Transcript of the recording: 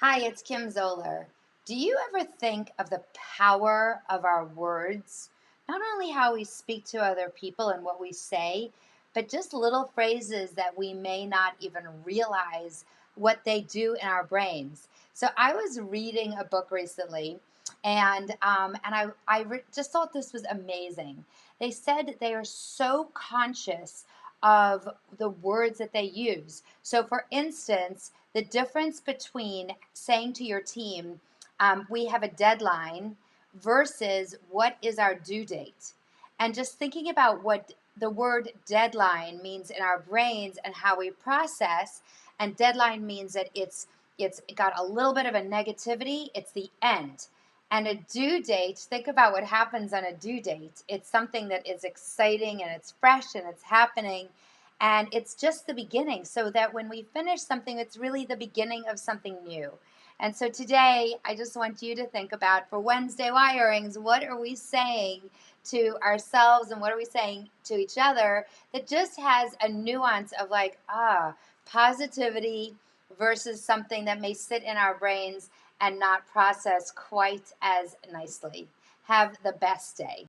Hi, it's Kim Zoller. Do you ever think of the power of our words? Not only how we speak to other people and what we say, but just little phrases that we may not even realize what they do in our brains. So I was reading a book recently, and I just thought this was amazing. They said they are so conscious of the words that they use. So, for instance, the difference between saying to your team, we have a deadline versus what is our due date. And just thinking about what the word deadline means in our brains and how we process, and deadline means that it's got a little bit of a negativity, it's the end. And a due date, think about what happens on a due date. It's something that is exciting and it's fresh and it's happening. And it's just the beginning, so that when we finish something, it's really the beginning of something new. And so today, I just want you to think about for Wednesday Wirings, what are we saying to ourselves and what are we saying to each other that just has a nuance of like, positivity versus something that may sit in our brains and not process quite as nicely. Have the best day.